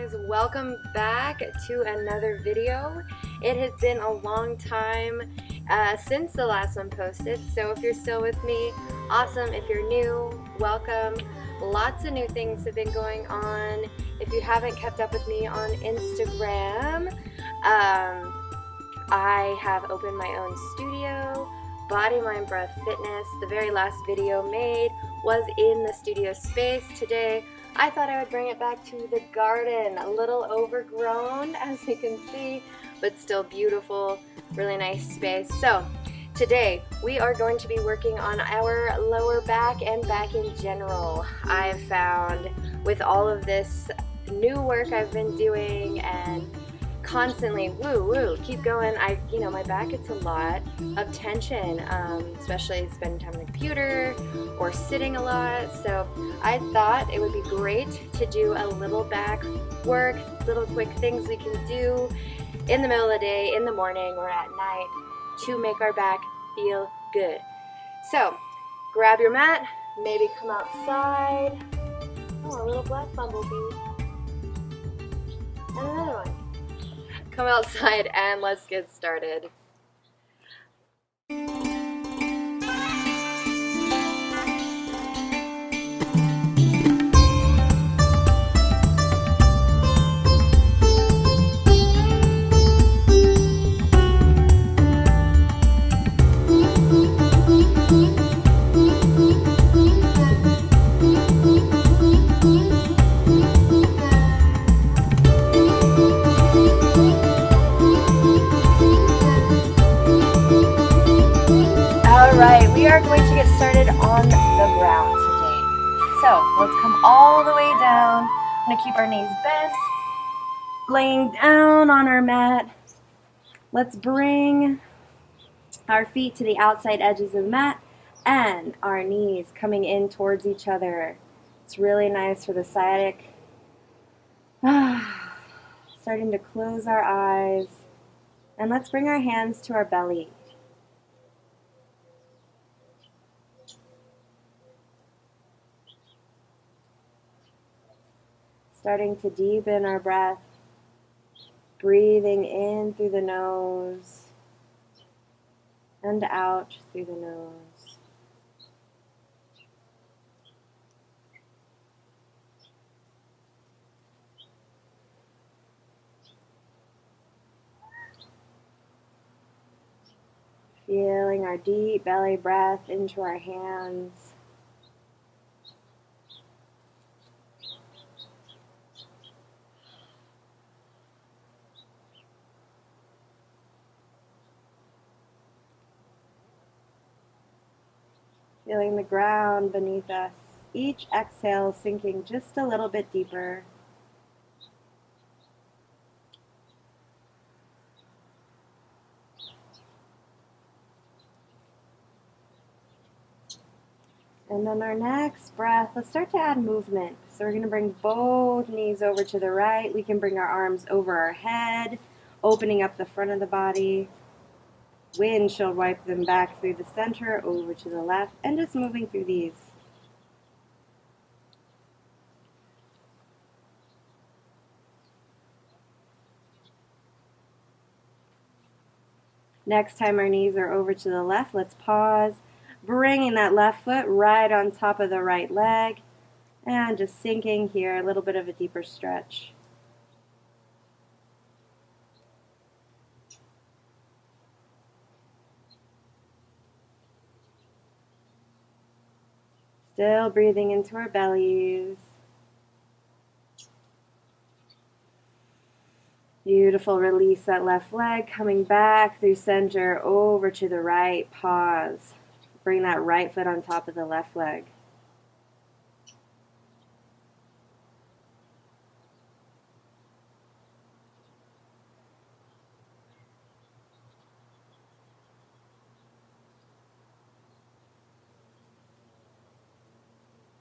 guys, welcome back to another video. It has been a long time since the last one posted, so if you're still with me, awesome. If you're new, welcome. Lots of new things have been going on. If you haven't kept up with me on Instagram, I have opened my own studio, Body, Mind, Breath, Fitness. The very last video made was in the studio space. Today I thought I would bring it back to the garden. A little overgrown, as you can see, but still beautiful, really nice space. So today we are going to be working on our lower back and back in general. I've found with all of this new work I've been doing and constantly woo keep going, my back gets a lot of tension, especially spending time on the computer or sitting a lot. So I thought it would be great to do a little back work, little quick things we can do in the middle of the day, in the morning, or at night to make our back feel good. So grab your mat, maybe come outside. Oh, a little black bumblebee. And another one. Come outside and let's get started. Alright, we are going to get started on the ground today. So let's come all the way down. I'm going to keep our knees bent, laying down on our mat. Let's bring our feet to the outside edges of the mat and our knees coming in towards each other. It's really nice for the sciatic. Starting to close our eyes. And let's bring our hands to our belly. Starting to deepen our breath, breathing in through the nose and out through the nose. Feeling our deep belly breath into our hands. Feeling the ground beneath us, each exhale sinking just a little bit deeper. And then our next breath, let's start to add movement. So we're going to bring both knees over to the right. We can bring our arms over our head, opening up the front of the body. Windshield wipe them back through the center, over to the left, and just moving through these. Next time our knees are over to the left, let's pause, bringing that left foot right on top of the right leg, and just sinking here, a little bit of a deeper stretch. Still breathing into our bellies. Beautiful. Release that left leg, coming back through center, over to the right. Pause. Bring that right foot on top of the left leg.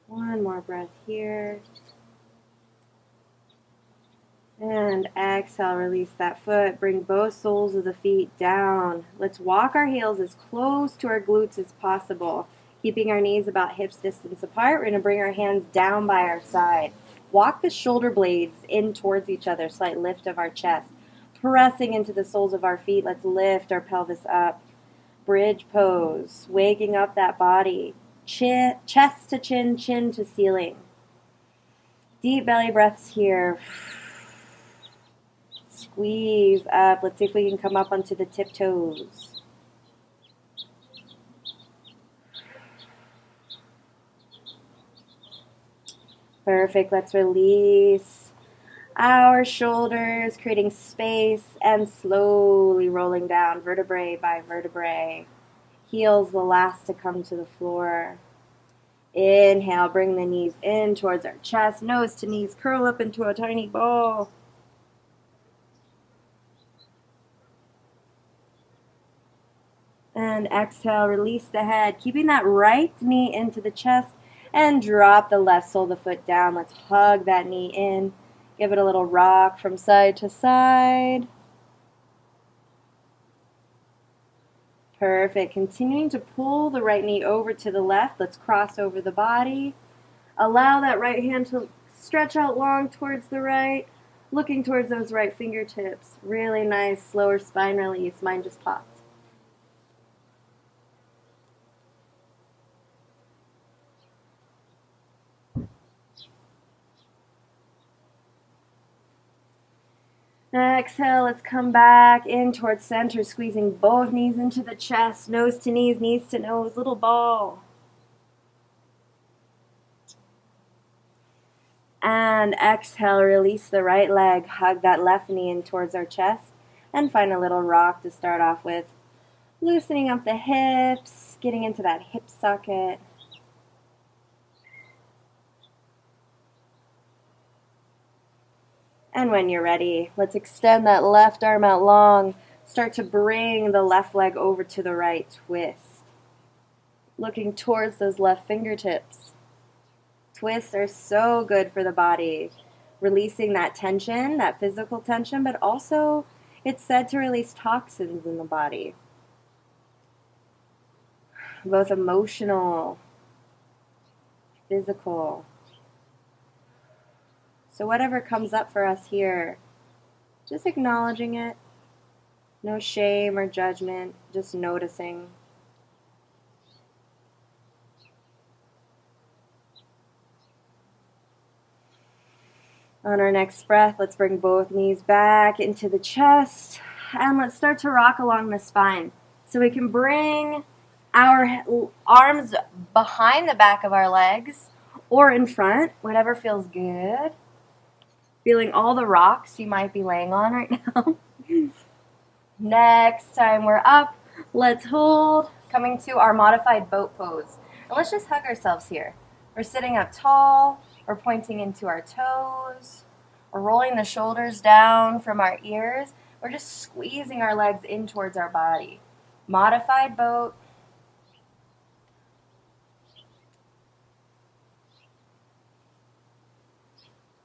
One more breath here. And exhale, release that foot. Bring both soles of the feet down. Let's walk our heels as close to our glutes as possible, keeping our knees about hips distance apart. We're going to bring our hands down by our side. Walk the shoulder blades in towards each other, slight lift of our chest. Pressing into the soles of our feet, let's lift our pelvis up. Bridge pose, waking up that body. Chest to chin, chin to ceiling. Deep belly breaths here. Squeeze up. Let's see if we can come up onto the tiptoes. Perfect. Let's release our shoulders, creating space and slowly rolling down vertebrae by vertebrae. Heels the last to come to the floor. Inhale, bring the knees in towards our chest, nose to knees, curl up into a tiny ball. And exhale, release the head, keeping that right knee into the chest, and drop the left sole of the foot down. Let's hug that knee in. Give it a little rock from side to side. Perfect. Continuing to pull the right knee over to the left. Let's cross over the body. Allow that right hand to stretch out long towards the right, looking towards those right fingertips. Really nice, slower spine release. Mine just popped. Exhale, let's come back in towards center, squeezing both knees into the chest, nose to knees to nose, little ball. And exhale, release the right leg, hug that left knee in towards our chest, and find a little rock to start off with. Loosening up the hips, getting into that hip socket. And when you're ready, let's extend that left arm out long. Start to bring the left leg over to the right, twist. Looking towards those left fingertips. Twists are so good for the body. Releasing that tension, that physical tension, but also it's said to release toxins in the body. Both emotional, physical. So whatever comes up for us here, just acknowledging it. No shame or judgment, just noticing. On our next breath, let's bring both knees back into the chest, and let's start to rock along the spine. So we can bring our arms behind the back of our legs or in front, whatever feels good. Feeling all the rocks you might be laying on right now. Next time we're up, let's hold, coming to our modified boat pose. And let's just hug ourselves here. We're sitting up tall, we're pointing into our toes, we're rolling the shoulders down from our ears. We're just squeezing our legs in towards our body. Modified boat.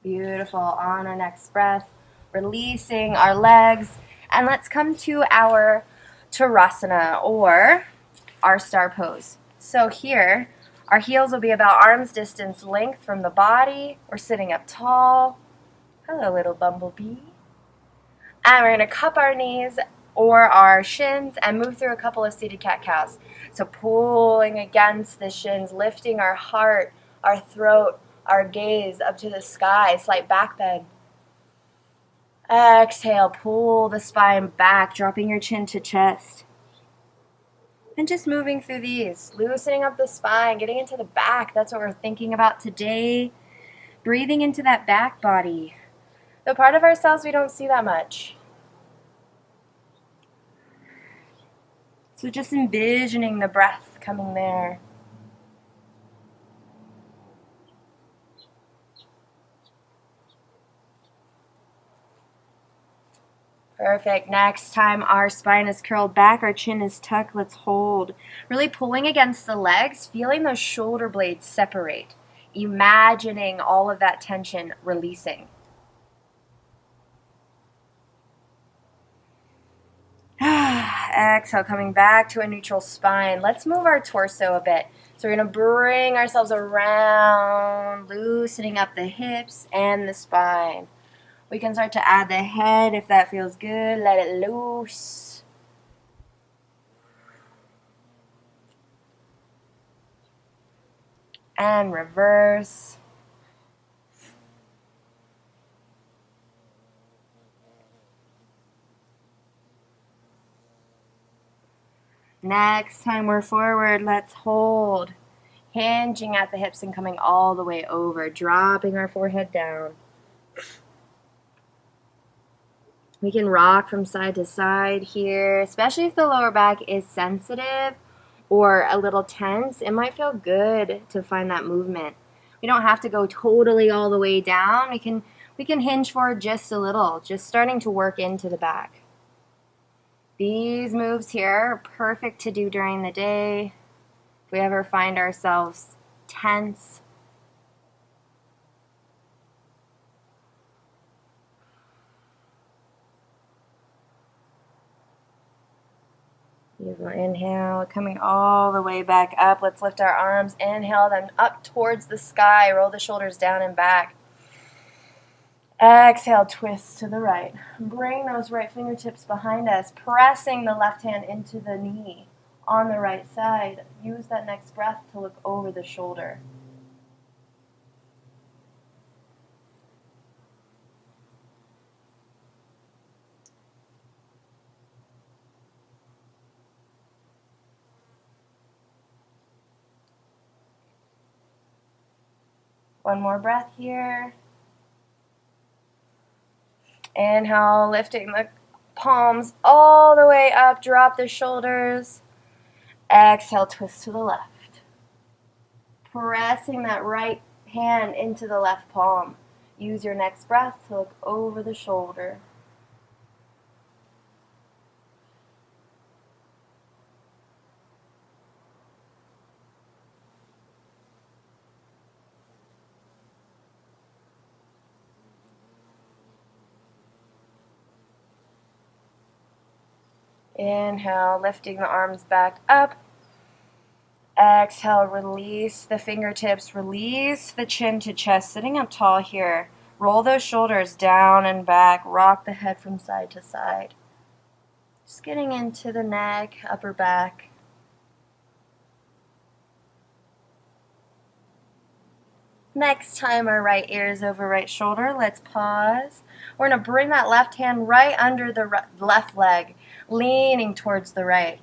Beautiful. On our next breath, releasing our legs. And let's come to our Tadasana, or our star pose. So here, our heels will be about arm's distance length from the body. We're sitting up tall. Hello, little bumblebee. And we're going to cup our knees or our shins and move through a couple of seated cat-cows. So pulling against the shins, lifting our heart, our throat, our gaze up to the sky, slight back bend. Exhale, pull the spine back, dropping your chin to chest. And just moving through these, loosening up the spine, getting into the back. That's what we're thinking about today. Breathing into that back body. The part of ourselves we don't see that much. So just envisioning the breath coming there. Perfect. Next time our spine is curled back, our chin is tucked, let's hold. Really pulling against the legs, feeling those shoulder blades separate. Imagining all of that tension releasing. Exhale, coming back to a neutral spine. Let's move our torso a bit. So we're going to bring ourselves around, loosening up the hips and the spine. We can start to add the head if that feels good. Let it loose. And reverse. Next time we're forward, let's hold. Hinging at the hips and coming all the way over, dropping our forehead down. We can rock from side to side here, especially if the lower back is sensitive or a little tense. It might feel good to find that movement. We don't have to go totally all the way down. We can hinge forward just a little, just starting to work into the back. These moves here are perfect to do during the day. If we ever find ourselves tense, beautiful. Inhale, coming all the way back up. Let's lift our arms. Inhale them up towards the sky. Roll the shoulders down and back. Exhale, twist to the right. Bring those right fingertips behind us, pressing the left hand into the knee on the right side. Use that next breath to look over the shoulder. One more breath here. Inhale, lifting the palms all the way up. Drop the shoulders. Exhale, twist to the left. Pressing that right hand into the left palm. Use your next breath to look over the shoulder. Inhale, lifting the arms back up. Exhale, release the fingertips, release the chin to chest, sitting up tall here. Roll those shoulders down and back, rock the head from side to side. Just getting into the neck, upper back. Next time our right ear is over right shoulder, let's pause. We're going to bring that left hand right under the left leg, leaning towards the right.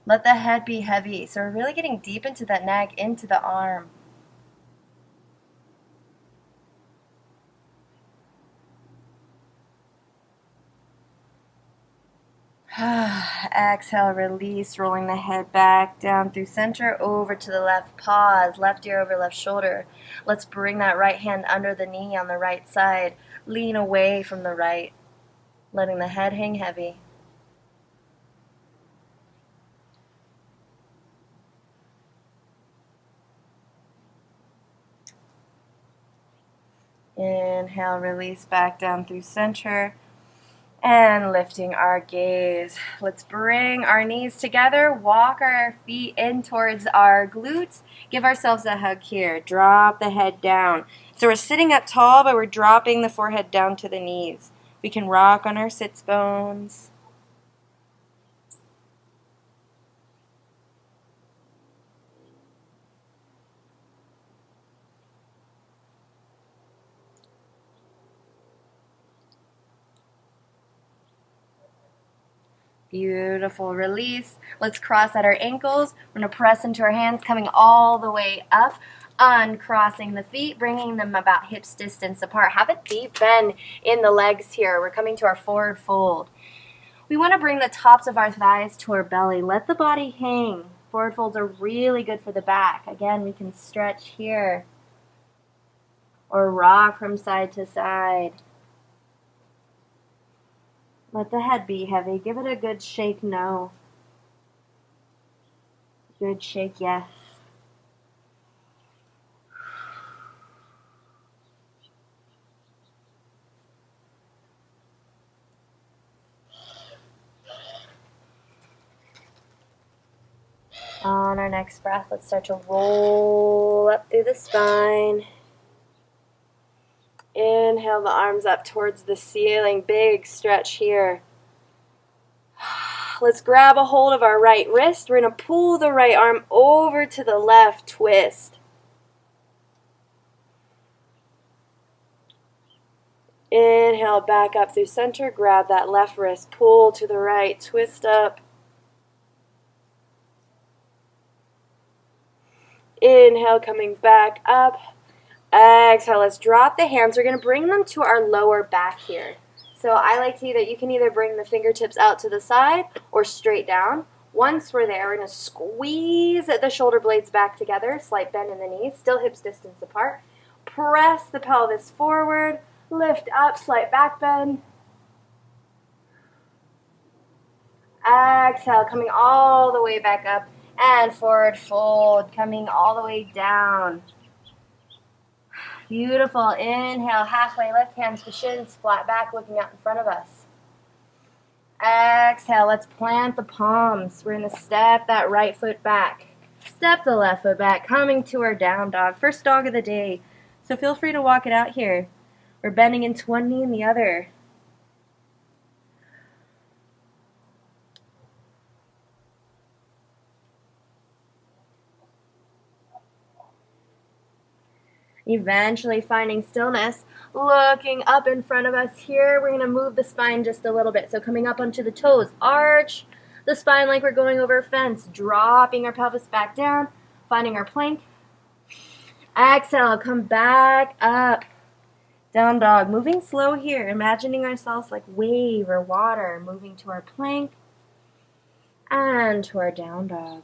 Let the head be heavy. So we're really getting deep into that neck, into the arm. Exhale, release, rolling the head back, down through center, over to the left. Pause, left ear over left shoulder. Let's bring that right hand under the knee on the right side. Lean away from the right, letting the head hang heavy. Inhale, release back down through center. And lifting our gaze. Let's bring our knees together. Walk our feet in towards our glutes. Give ourselves a hug here. Drop the head down. So we're sitting up tall, but we're dropping the forehead down to the knees. We can rock on our sits bones. Beautiful. Release. Let's cross at our ankles. We're going to press into our hands, coming all the way up. Uncrossing the feet, bringing them about hips distance apart. Have a deep bend in the legs here. We're coming to our forward fold. We want to bring the tops of our thighs to our belly. Let the body hang. Forward folds are really good for the back. Again, we can stretch here or rock from side to side. Let the head be heavy. Give it a good shake, no. Good shake, yes. On our next breath, let's start to roll up through the spine. Inhale the arms up towards the ceiling. Big stretch here. Let's grab a hold of our right wrist. We're going to pull the right arm over to the left, twist. Inhale, back up through center. Grab that left wrist. Pull to the right, twist up. Inhale, coming back up. Exhale, let's drop the hands. We're going to bring them to our lower back here. So I like to you can either bring the fingertips out to the side or straight down. Once we're there, we're going to squeeze the shoulder blades back together, slight bend in the knees, still hips distance apart. Press the pelvis forward, lift up, slight back bend. Exhale, coming all the way back up and forward fold, coming all the way down. Beautiful. Inhale, halfway lift, hands to shins, flat back, looking out in front of us. Exhale, let's plant the palms. We're going to step that right foot back. Step the left foot back, coming to our down dog. First dog of the day. So feel free to walk it out here. We're bending into one knee and the other. Eventually finding stillness, looking up in front of us here. We're going to move the spine just a little bit. So coming up onto the toes, arch the spine like we're going over a fence, dropping our pelvis back down, finding our plank. Exhale, come back up. Down dog, moving slow here, imagining ourselves like wave or water, moving to our plank and to our down dog.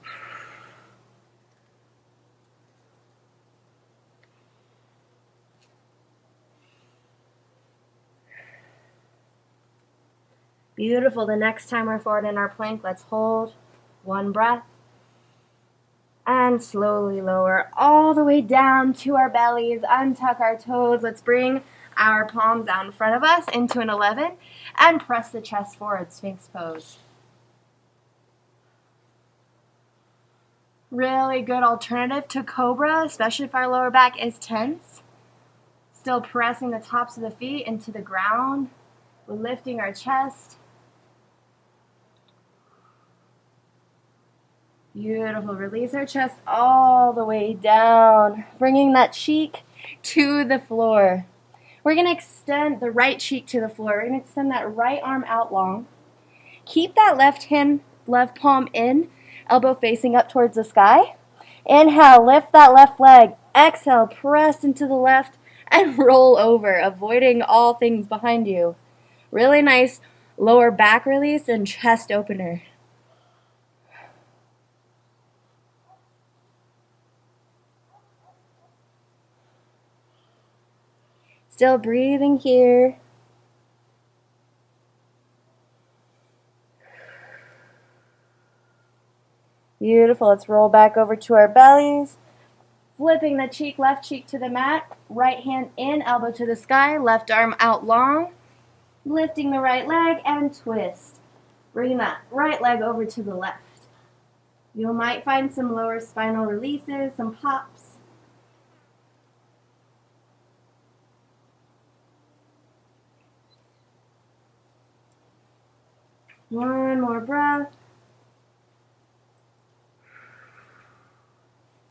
Beautiful. The next time we're forward in our plank, let's hold one breath and slowly lower all the way down to our bellies. Untuck our toes. Let's bring our palms out in front of us into an 11 and press the chest forward, Sphinx pose. Really good alternative to Cobra, especially if our lower back is tense. Still pressing the tops of the feet into the ground. We're lifting our chest. Beautiful. Release our chest all the way down, bringing that cheek to the floor. We're going to extend the right cheek to the floor. We're going to extend that right arm out long. Keep that left palm in, elbow facing up towards the sky. Inhale, lift that left leg. Exhale, press into the left and roll over, avoiding all things behind you. Really nice lower back release and chest opener. Still breathing here. Beautiful. Let's roll back over to our bellies. Flipping the cheek, left cheek to the mat. Right hand in, elbow to the sky. Left arm out long. Lifting the right leg and twist. Bringing that right leg over to the left. You might find some lower spinal releases, some pops. One more breath.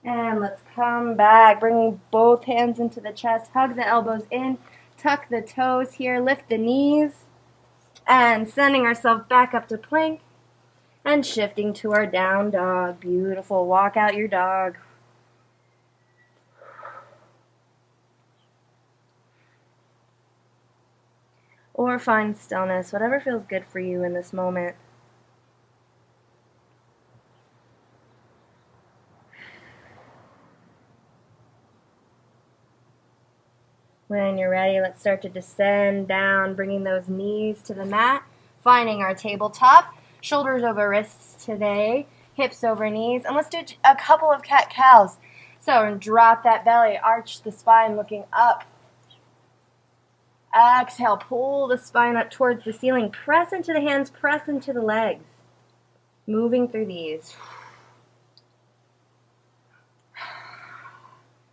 And let's come back, bringing both hands into the chest. Hug the elbows in, tuck the toes here, lift the knees, and sending ourselves back up to plank and shifting to our down dog. Beautiful. Walk out your dog. Or find stillness, whatever feels good for you in this moment. When you're ready, let's start to descend down, bringing those knees to the mat, finding our tabletop, shoulders over wrists today, hips over knees, and let's do a couple of cat-cows. So we're going to drop that belly, arch the spine, looking up. Exhale, pull the spine up towards the ceiling. Press into the hands, press into the legs. Moving through these.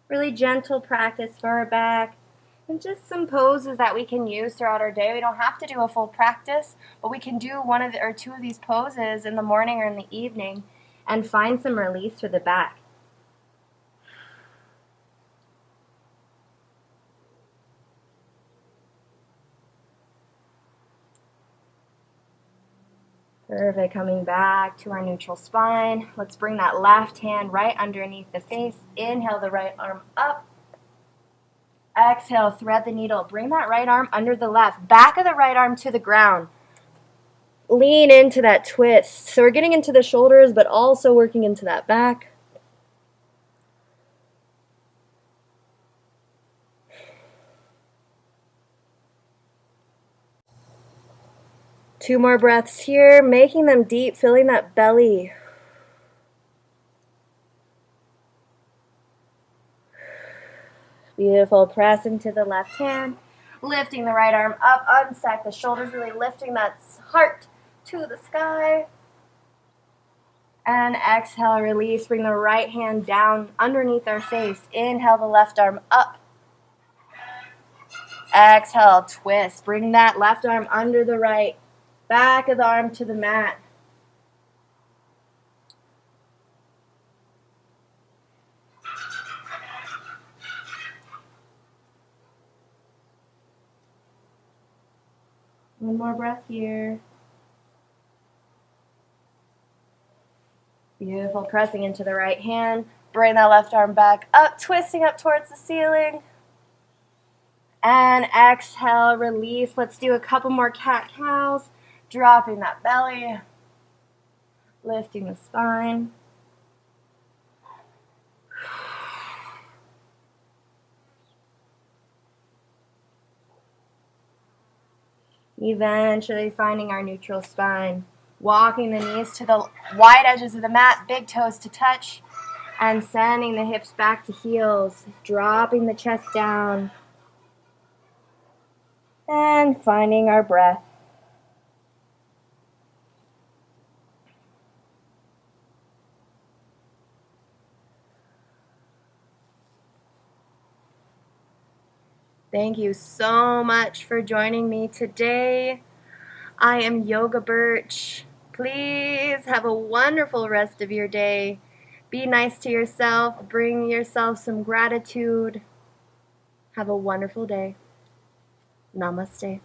Really gentle practice for our back. And just some poses that we can use throughout our day. We don't have to do a full practice, but we can do one of or two of these poses in the morning or in the evening and find some relief through the back. Perfect. Coming back to our neutral spine. Let's bring that left hand right underneath the face. Inhale the right arm up. Exhale, thread the needle. Bring that right arm under the left. Back of the right arm to the ground. Lean into that twist. So we're getting into the shoulders, but also working into that back. Two more breaths here, making them deep, filling that belly. Beautiful. Press into the left hand. Lifting the right arm up, unstack the shoulders, really lifting that heart to the sky. And exhale, release. Bring the right hand down underneath our face. Inhale the left arm up. Exhale, twist. Bring that left arm under the right. Back of the arm to the mat. One more breath here. Beautiful. Pressing into the right hand. Bring that left arm back up, twisting up towards the ceiling. And exhale, release. Let's do a couple more cat-cows. Dropping that belly. Lifting the spine. Eventually finding our neutral spine. Walking the knees to the wide edges of the mat, big toes to touch, and sending the hips back to heels, dropping the chest down, and finding our breath. Thank you so much for joining me today. I am Yoga Birch. Please have a wonderful rest of your day. Be nice to yourself. Bring yourself some gratitude. Have a wonderful day. Namaste.